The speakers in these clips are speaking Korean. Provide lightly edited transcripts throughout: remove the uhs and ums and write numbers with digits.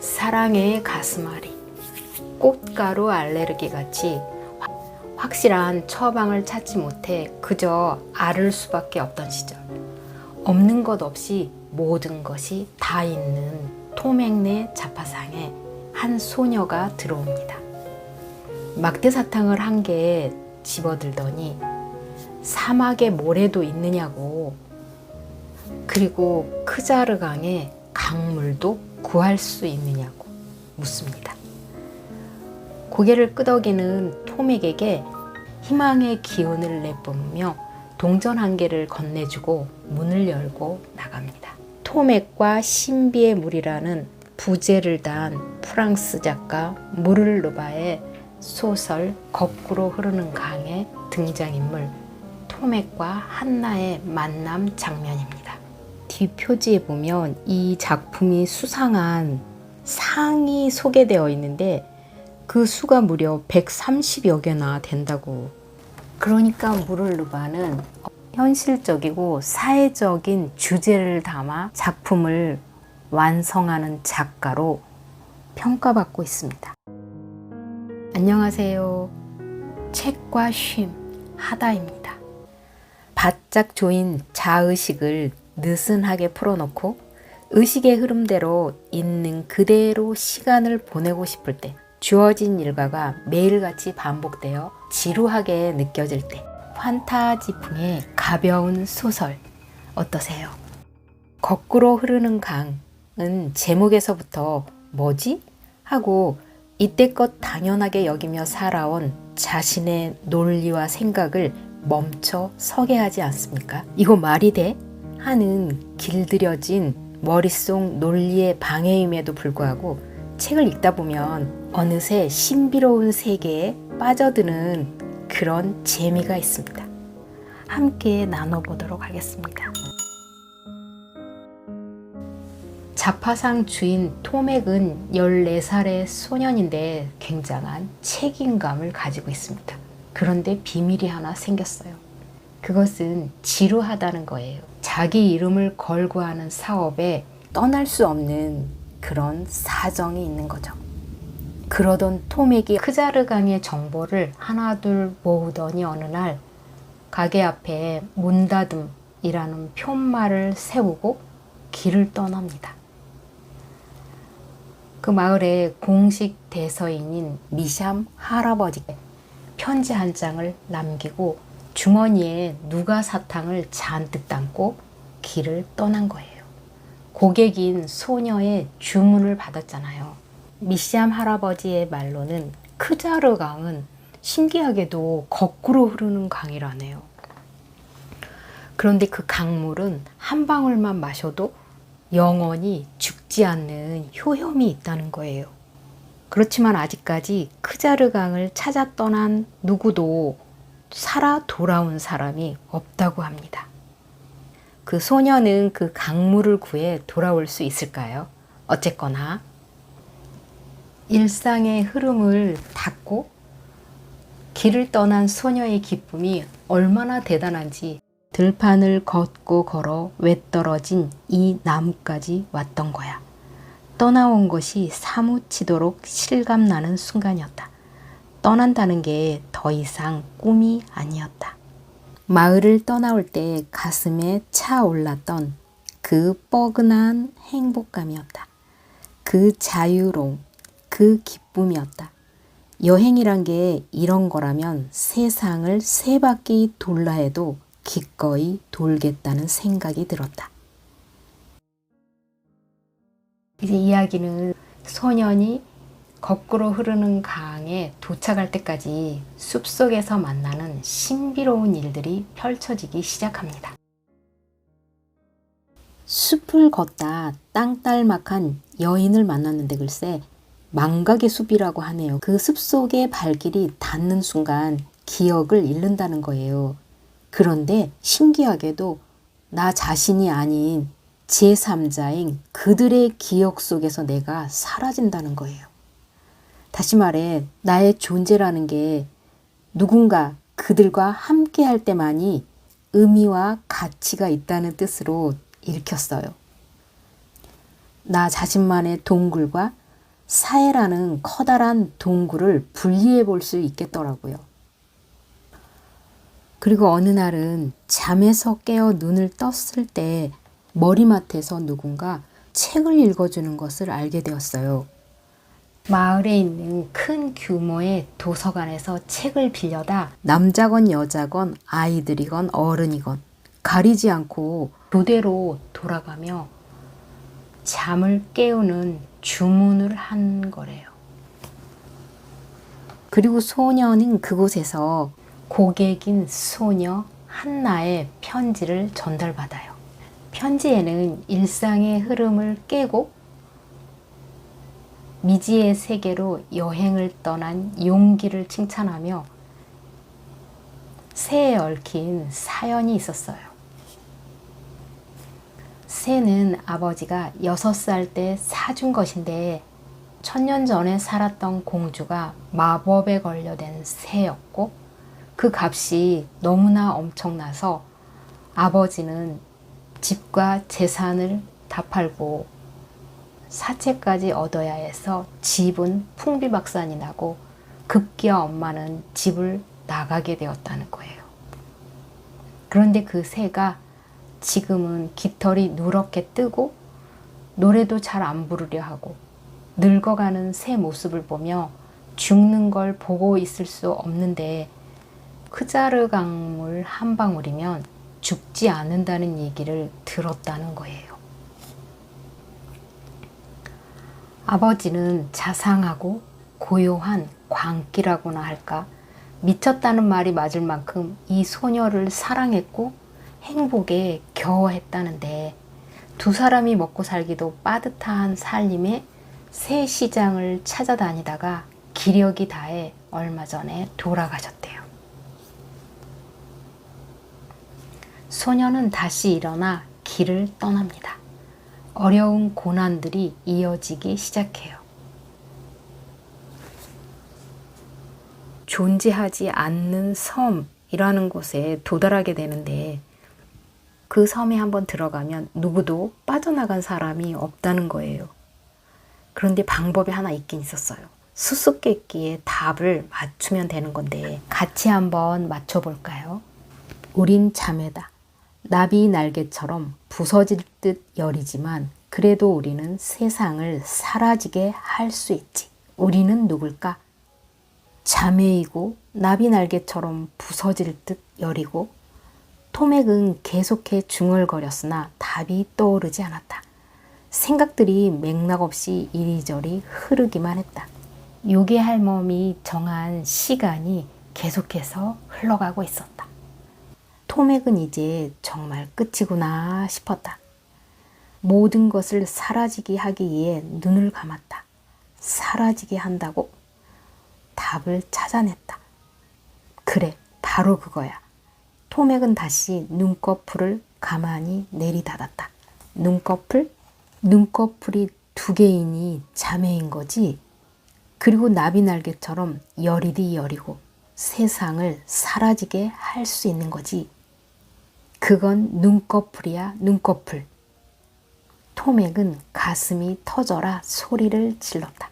사랑의 가슴앓이, 꽃가루 알레르기 같이 확실한 처방을 찾지 못해 그저 앓을 수밖에 없던 시절, 없는 것 없이 모든 것이 다 있는 토맥내 자파상에 한 소녀가 들어옵니다. 막대사탕을 한 개 집어들더니 사막에 모래도 있느냐고, 그리고 크자르강에 강물도 구할 수 있느냐고 묻습니다. 고개를 끄덕이는 토맥에게 희망의 기운을 내뿜으며 동전 한 개를 건네주고 문을 열고 나갑니다. 토맥과 신비의 물이라는 부제를 단 프랑스 작가 무를 르바의 소설 거꾸로 흐르는 강의 등장인물 토맥과 한나의 만남 장면입니다. 뒷표지에 보면 이 작품이 수상한 상이 소개되어 있는데 그 수가 무려 130여 개나 된다고. 그러니까 무를 르바는 현실적이고 사회적인 주제를 담아 작품을 완성하는 작가로 평가받고 있습니다. 안녕하세요. 책과 쉼 하다입니다. 바짝 조인 자의식을 느슨하게 풀어놓고 의식의 흐름대로 있는 그대로 시간을 보내고 싶을 때, 주어진 일과가 매일같이 반복되어 지루하게 느껴질 때, 판타지풍의 가벼운 소설 어떠세요? 거꾸로 흐르는 강은 제목에서부터 뭐지? 하고 이때껏 당연하게 여기며 살아온 자신의 논리와 생각을 멈춰 서게 하지 않습니까? 이거 말이 돼? 하는 길들여진 머릿속 논리의 방해임에도 불구하고 책을 읽다 보면 어느새 신비로운 세계에 빠져드는 그런 재미가 있습니다. 함께 나눠보도록 하겠습니다. 자파상 주인 토맥은 14살의 소년인데 굉장한 책임감을 가지고 있습니다. 그런데 비밀이 하나 생겼어요. 그것은 지루하다는 거예요. 자기 이름을 걸고 하는 사업에 떠날 수 없는 그런 사정이 있는 거죠. 그러던 토맥이 크자르강의 정보를 하나둘 모으더니 어느 날 가게 앞에 문 닫음이라는 푯말을 세우고 길을 떠납니다. 그 마을의 공식 대서인인 미샴 할아버지께 편지 한 장을 남기고 주머니에 누가 사탕을 잔뜩 담고 길을 떠난 거예요. 고객인 소녀의 주문을 받았잖아요. 미샴 할아버지의 말로는 크자르강은 신기하게도 거꾸로 흐르는 강이라네요. 그런데 그 강물은 한 방울만 마셔도 영원히 죽지 않는 효험이 있다는 거예요. 그렇지만 아직까지 크자르강을 찾아 떠난 누구도 살아 돌아온 사람이 없다고 합니다. 그 소녀는 그 강물을 구해 돌아올 수 있을까요? 어쨌거나 일상의 흐름을 닫고 길을 떠난 소녀의 기쁨이 얼마나 대단한지 들판을 걷고 걸어 외떨어진 이 나무까지 왔던 거야. 떠나온 것이 사무치도록 실감나는 순간이었다. 떠난다는 게 더 이상 꿈이 아니었다. 마을을 떠나올 때 가슴에 차올랐던 그 뻐근한 행복감이었다. 그 자유로움, 그 기쁨이었다. 여행이란 게 이런 거라면 세상을 세 바퀴 돌라 해도 기꺼이 돌겠다는 생각이 들었다. 이제 이야기는 소년이 거꾸로 흐르는 강에 도착할 때까지 숲속에서 만나는 신비로운 일들이 펼쳐지기 시작합니다. 숲을 걷다 땅딸막한 여인을 만났는데 글쎄 망각의 숲이라고 하네요. 그 숲속의 발길이 닿는 순간 기억을 잃는다는 거예요. 그런데 신기하게도 나 자신이 아닌 제3자인 그들의 기억 속에서 내가 사라진다는 거예요. 다시 말해 나의 존재라는 게 누군가 그들과 함께 할 때만이 의미와 가치가 있다는 뜻으로 읽혔어요. 나 자신만의 동굴과 사해라는 커다란 동굴을 분리해 볼 수 있겠더라고요. 그리고 어느 날은 잠에서 깨어 눈을 떴을 때 머리맡에서 누군가 책을 읽어주는 것을 알게 되었어요. 마을에 있는 큰 규모의 도서관에서 책을 빌려다 남자건 여자건 아이들이건 어른이건 가리지 않고 교대로 돌아가며 잠을 깨우는 주문을 한 거래요. 그리고 소녀는 그곳에서 고객인 소녀 한나의 편지를 전달받아요. 편지에는 일상의 흐름을 깨고 미지의 세계로 여행을 떠난 용기를 칭찬하며 새에 얽힌 사연이 있었어요. 새는 아버지가 6살 때 사준 것인데 1000년 전에 살았던 공주가 마법에 걸려된 새였고 그 값이 너무나 엄청나서 아버지는 집과 재산을 다 팔고 사채까지 얻어야 해서 집은 풍비박산이 나고 급기야 엄마는 집을 나가게 되었다는 거예요. 그런데 그 새가 지금은 깃털이 누렇게 뜨고 노래도 잘 안 부르려 하고 늙어가는 새 모습을 보며 죽는 걸 보고 있을 수 없는데 크자르 강물 한 방울이면 죽지 않는다는 얘기를 들었다는 거예요. 아버지는 자상하고 고요한 광기라고나 할까? 미쳤다는 말이 맞을 만큼 이 소녀를 사랑했고 행복에 겨워했다는데 두 사람이 먹고 살기도 빠듯한 살림에 새 시장을 찾아다니다가 기력이 다해 얼마 전에 돌아가셨대요. 소녀는 다시 일어나 길을 떠납니다. 어려운 고난들이 이어지기 시작해요. 존재하지 않는 섬이라는 곳에 도달하게 되는데 그 섬에 한번 들어가면 누구도 빠져나간 사람이 없다는 거예요. 그런데 방법이 하나 있긴 있었어요. 수수께끼의 답을 맞추면 되는 건데 같이 한번 맞춰볼까요? 우린 자매다. 나비 날개처럼 부서질 듯 여리지만 그래도 우리는 세상을 사라지게 할 수 있지. 우리는 누굴까? 자매이고 나비 날개처럼 부서질 듯 여리고 토맥은 계속해 중얼거렸으나 답이 떠오르지 않았다. 생각들이 맥락 없이 이리저리 흐르기만 했다. 요괴 할멈이 정한 시간이 계속해서 흘러가고 있었다. 토맥은 이제 정말 끝이구나 싶었다. 모든 것을 사라지게 하기 위해 눈을 감았다. 사라지게 한다고? 답을 찾아냈다. 그래, 바로 그거야. 토맥은 다시 눈꺼풀을 가만히 내리닫았다. 눈꺼풀? 눈꺼풀이 2개이니 자매인 거지? 그리고 나비날개처럼 여리디 여리고 세상을 사라지게 할 수 있는 거지. 그건 눈꺼풀이야, 눈꺼풀. 토맥은 가슴이 터져라 소리를 질렀다.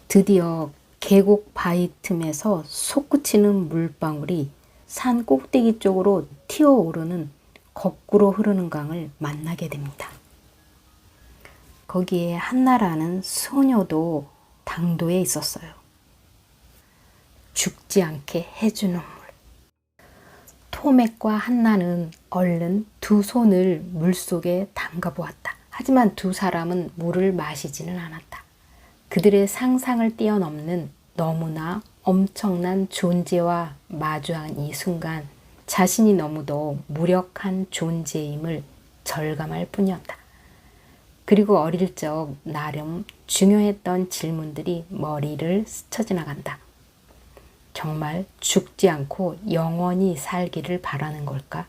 드디어 계곡 바위 틈에서 솟구치는 물방울이 산 꼭대기 쪽으로 튀어오르는 거꾸로 흐르는 강을 만나게 됩니다. 거기에 한나라는 소녀도 당도에 있었어요. 죽지 않게 해주는 물. 토맥과 한나는 얼른 두 손을 물속에 담가 보았다. 하지만 두 사람은 물을 마시지는 않았다. 그들의 상상을 뛰어넘는 너무나 엄청난 존재와 마주한 이 순간 자신이 너무도 무력한 존재임을 절감할 뿐이었다. 그리고 어릴 적 나름 중요했던 질문들이 머리를 스쳐 지나간다. 정말 죽지 않고 영원히 살기를 바라는 걸까?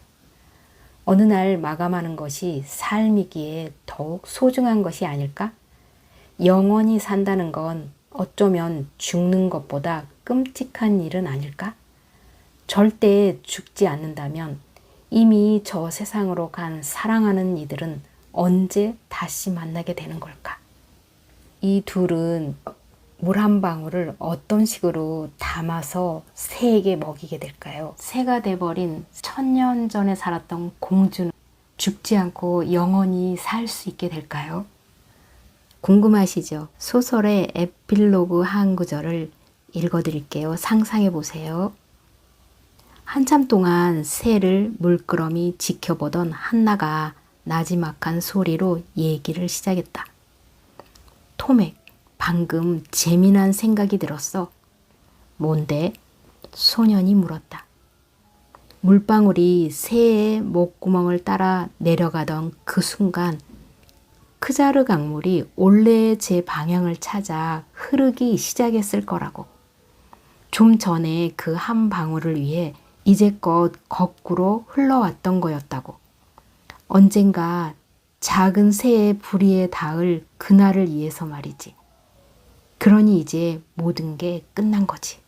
어느 날 마감하는 것이 삶이기에 더욱 소중한 것이 아닐까? 영원히 산다는 건 어쩌면 죽는 것보다 끔찍한 일은 아닐까? 절대 죽지 않는다면 이미 저 세상으로 간 사랑하는 이들은 언제 다시 만나게 되는 걸까? 이 둘은 물 한 방울을 어떤 식으로 담아서 새에게 먹이게 될까요? 새가 돼버린 1000년 전에 살았던 공주는 죽지 않고 영원히 살 수 있게 될까요? 궁금하시죠? 소설의 에필로그 한 구절을 읽어드릴게요. 상상해 보세요. 한참 동안 새를 물끄러미 지켜보던 한나가 나지막한 소리로 얘기를 시작했다. 토맥, 방금 재미난 생각이 들었어. 뭔데? 소년이 물었다. 물방울이 새의 목구멍을 따라 내려가던 그 순간 크자르 강물이 원래의 제 방향을 찾아 흐르기 시작했을 거라고. 좀 전에 그 한 방울을 위해 이제껏 거꾸로 흘러왔던 거였다고. 언젠가 작은 새의 부리에 닿을 그날을 위해서 말이지. 그러니 이제 모든 게 끝난 거지.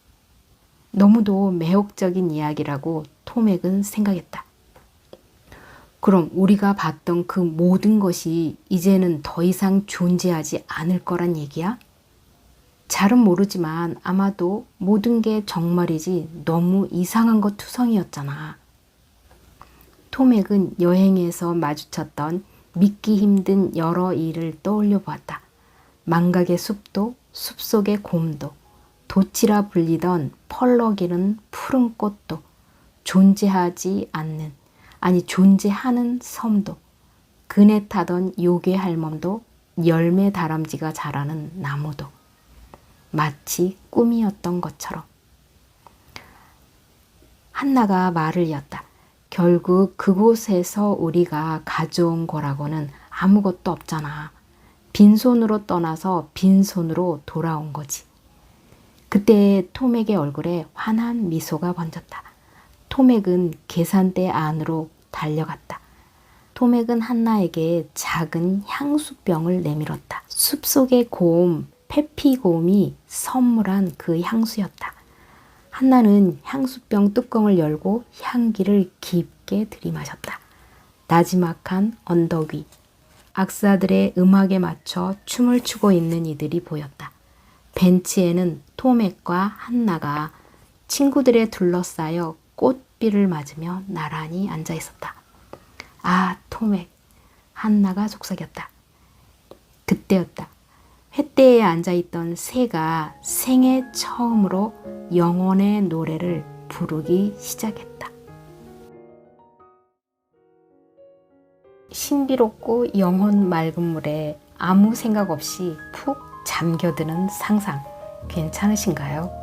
너무도 매혹적인 이야기라고 토맥은 생각했다. 그럼 우리가 봤던 그 모든 것이 이제는 더 이상 존재하지 않을 거란 얘기야? 잘은 모르지만 아마도 모든 게 정말이지 너무 이상한 것 투성이었잖아. 토맥은 여행에서 마주쳤던 믿기 힘든 여러 일을 떠올려 보았다. 망각의 숲도, 숲속의 곰도, 돛이라 불리던 펄럭이는 푸른 꽃도, 존재하지 않는, 아니 존재하는 섬도, 그네 타던 요괴 할멈도, 열매 다람쥐가 자라는 나무도 마치 꿈이었던 것처럼. 한나가 말을 이었다. 결국 그곳에서 우리가 가져온 거라고는 아무것도 없잖아. 빈손으로 떠나서 빈손으로 돌아온 거지. 그때 토맥의 얼굴에 환한 미소가 번졌다. 토맥은 계산대 안으로 달려갔다. 토맥은 한나에게 작은 향수병을 내밀었다. 숲속의 곰, 페피곰이 선물한 그 향수였다. 한나는 향수병 뚜껑을 열고 향기를 깊게 들이마셨다. 나지막한 언덕 위, 악사들의 음악에 맞춰 춤을 추고 있는 이들이 보였다. 벤치에는 토맥과 한나가 친구들에 둘러싸여 꽃비를 맞으며 나란히 앉아 있었다. 아, 토맥, 한나가 속삭였다. 그때였다. 횃대에 앉아있던 새가 생애 처음으로 영혼의 노래를 부르기 시작했다. 신비롭고 영혼 맑은 물에 아무 생각 없이 푹 잠겨드는 상상, 괜찮으신가요?